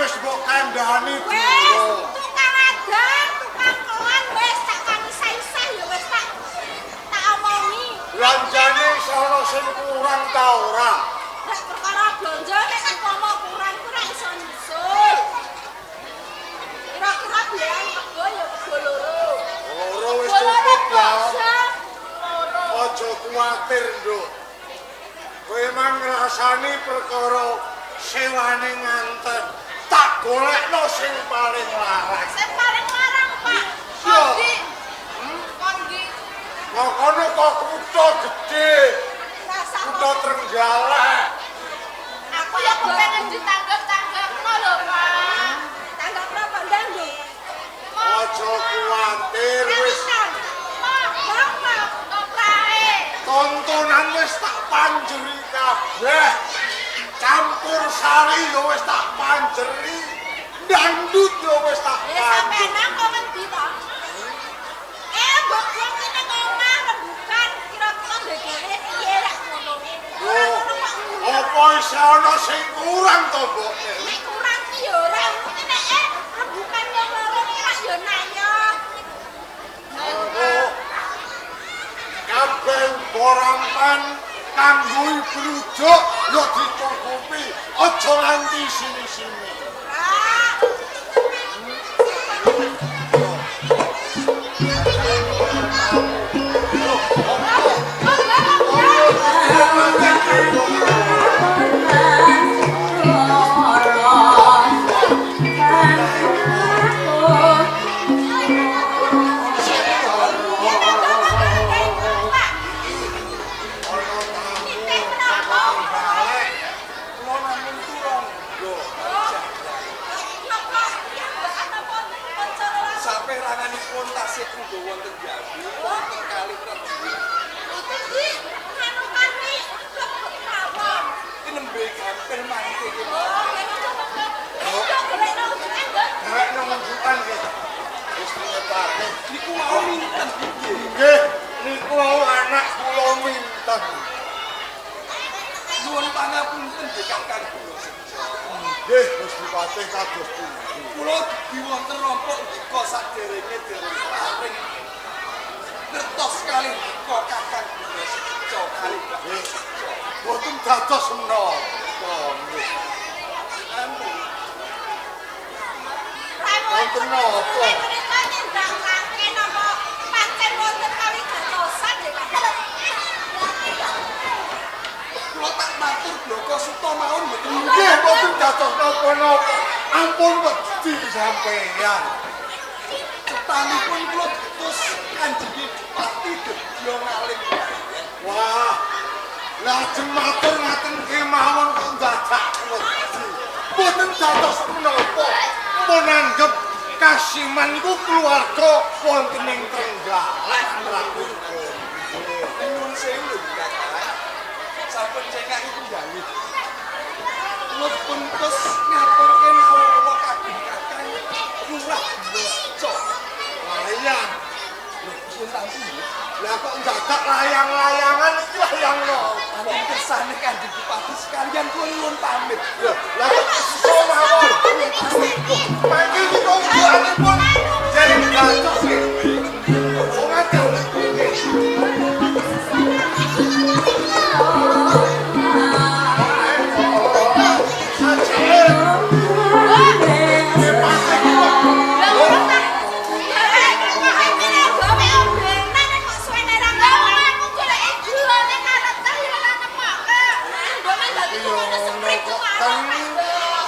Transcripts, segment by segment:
wis mbok kandhani wis tukang adang tukang kelan wis tak kanisah-isah ya wis tak omongi belanjane sono sing kurang ta ora nek perkara blanja nek umpama kurang ku ora iso nyusul kira-kira biayan kebo ya kebo loro wis cukup ya loro aja kuwatir nduk kowe mang ngrasani perkara sewane nganten tak golekno sing paling larang Pak kondi kondi kono kok kutha gedhe kutha Trenggalek aku ya kepengen ditanggap-tanggapno lho Pak tanggap napa ndang aja kuwatir wis tontonan wis tak panjeri kabeh campur sari yo wis tak panjeri dangdut yo wis tak sampe nang kok ngendi to mbok kene ngomah rebukan kira-kira ndekene piye lek ngono apa isih ana sing kurang to mbok nek kurang ki yo ora nek rebukan yo loro kira yo nayok kabeh borampan kanggo ibruduk yo dicukupi aja nganti sini-sini niku mau anak kula minten nuwun pangapunten Kakang kula sejo nggih Gusti Patih kados pundi kula diwonten rompok dika saderenge dereng paring ngertos kalih dika Kakang kula sejo kalih nggih boten dados menapa nggih ampun wonten napa kula tak matur bloko suta mawon mboten nggih boten dados napa-napa ampun wedi sampeyan cetanipun kula diutus Kanjeng Pati Dedya Ngaling wah lajeng matur ngaten kemawon kok dadak wedi boten dados menapa pun anggap Kasiman iku keluarga wonten ing Trenggalek mlampiripun nyuwun sewu Kakang sampun cengak iku dalih kula pun terus ngaturke nawa kagem Kakang lurah Bloco layang pun tampi lah kok dadak layang-layangan iki layang napa Ampun kersane Kanjeng Bupati sekalian kula nyuwun pamit. Lah kok iso mawon. Mangke iki kok buanipun jare gacos iki. Wong akeh.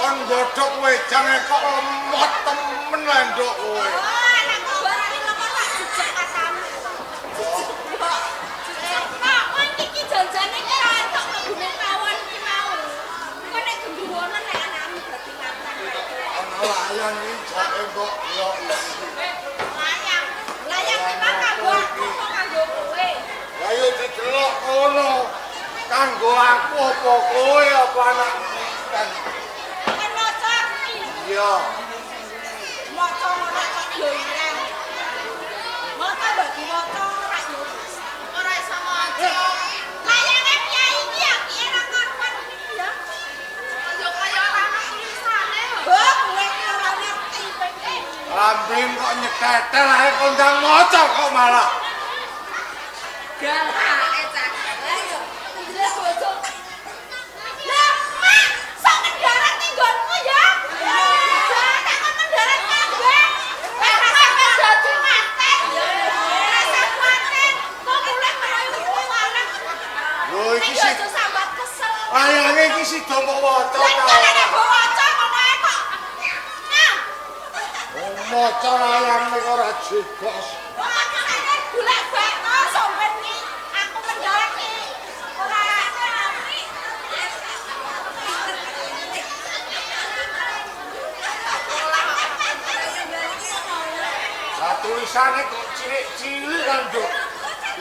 Kon godhok wejang kok lemot temen lho nduk kowe. Anakku barane lemot tak jejeg katamu. Kon iki janjane ki ora entuk mlebune pawon iki mau. Kok nek gendruwono nek anakmu dadi ngapran. Ana layang iki jake kok yo. Layang. Layang ki mah kanggo aku kok kanggo kowe. Lah yo didelok kono. Kanggo aku apa kowe apa anakmu kan. Kan maca iki. Iya. Maca ora kok yo ireng. Maca bagi maca ora yo. Ora iso maca. Layange kiai iki ya piye ra karuan iki ya. Yo kaya ora ana tulisane. Hah, Lambing kok nyetetel ae kondang maca kok malah. Galake cak. Lah yo, ndelok bojo. Lah, Mak, sok mendarat ning nggonmu ya. Nek kok mendarat kabeh. Nek dadi manten. Rasa manten, kok mulai mlayu wareng. Lho iki sih Aja sambat kesel. ayange iki sida mbok waca Lah ta. nek mbok waca ngono ae kok. Nah, Maca ayang nek ora jegos. makane golek bakno sampean iki. Aku mendarat iki. Ora ngerti. Lah tulisane kok cilik-cilik kan, Dok.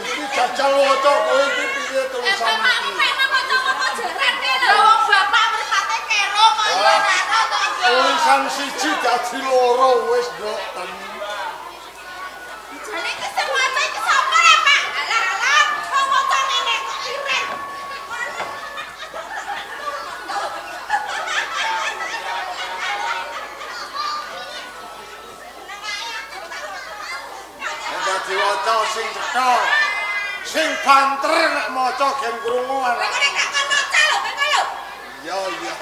Iki jajal waca kowe iki piye tulisan iki? Tulisan siji dadi loro wis, Dok. Dadi waca sing cetha. Sing banter nek maca gen krungu anak. Iya, iya.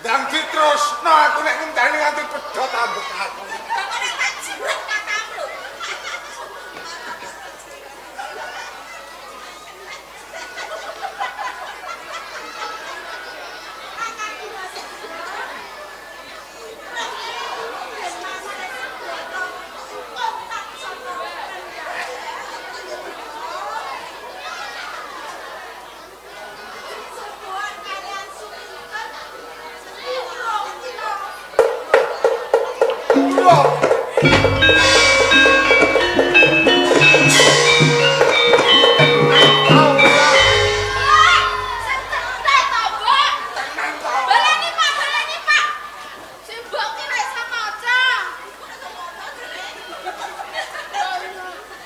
Ndang diterusno aku nek ngenteni nganti pedhot ambek aku.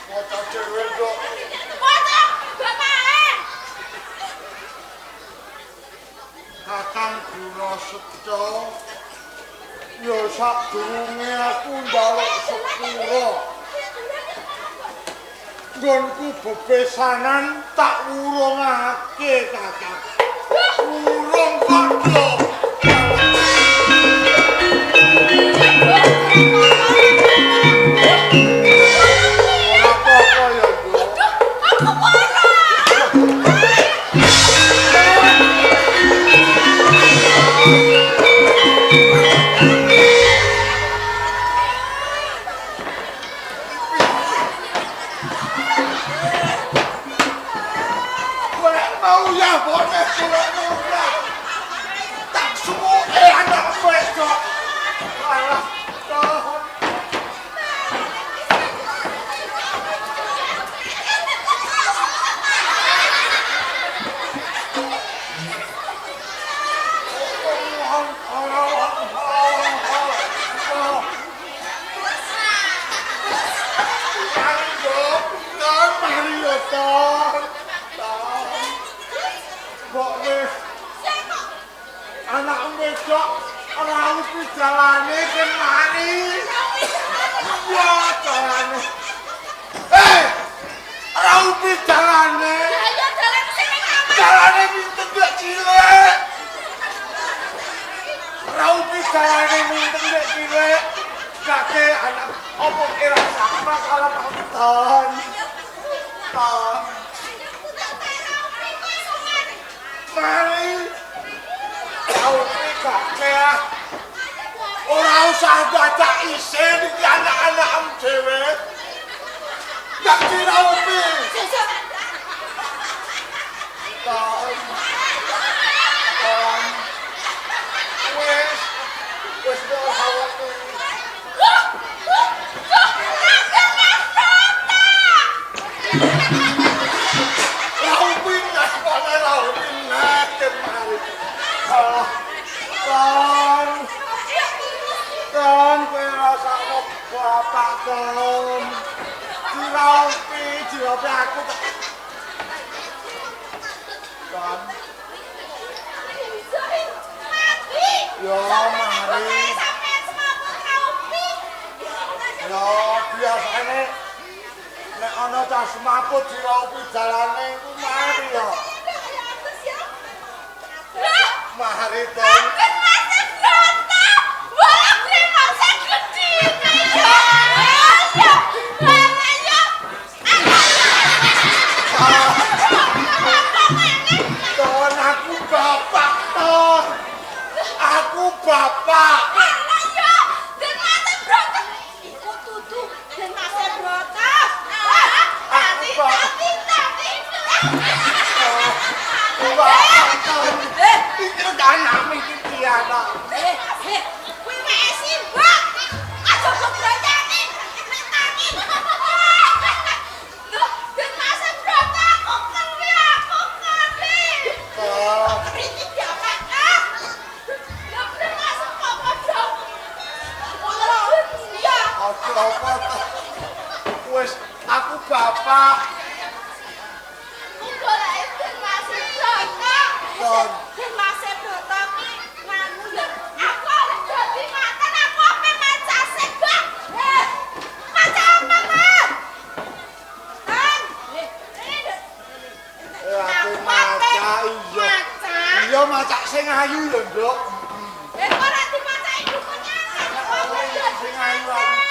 Maca dhewe, Dok. Kakang Guna Sedo ya sadurunge aku njaluk sepura. Nggonku bebesanan tak wurungake, Kakang. Wurung kok, Dok. Ora apa-apa ya, Dok. Golek mau ya, boleh golek mau ya. Tak suwe anak wedok. Alah, Dok. Anak wedok ora uti jalane kemari. Ya jalane. Ora uti jalane. Jalane minten gak cilik. Ora uti jalane minten gak cilik. Kake anak opo kira sama kalau nonton. Mari. Kau kake ora usah dadak isin iki anak-anak dhewe. Gak diraupi. Wes ora hawatir. Raupi lah, pada raupi lah kemari. Kon. Kon kowe rasane bapak kon. Diraupi aku. Kon. Yo mari. Yo biasane nek ana cah semaput diraupi dalane ku mari yo. Mari ten. Ton aku bapak ton. Aku bapak. Bapak ton. Itu kan nami iki ana. Wes aku bapak. Ton. Aku maca iya. Iya macak sing ayu lho, Nduk. Ora dimacaki dukunnya. Sing ayu aku.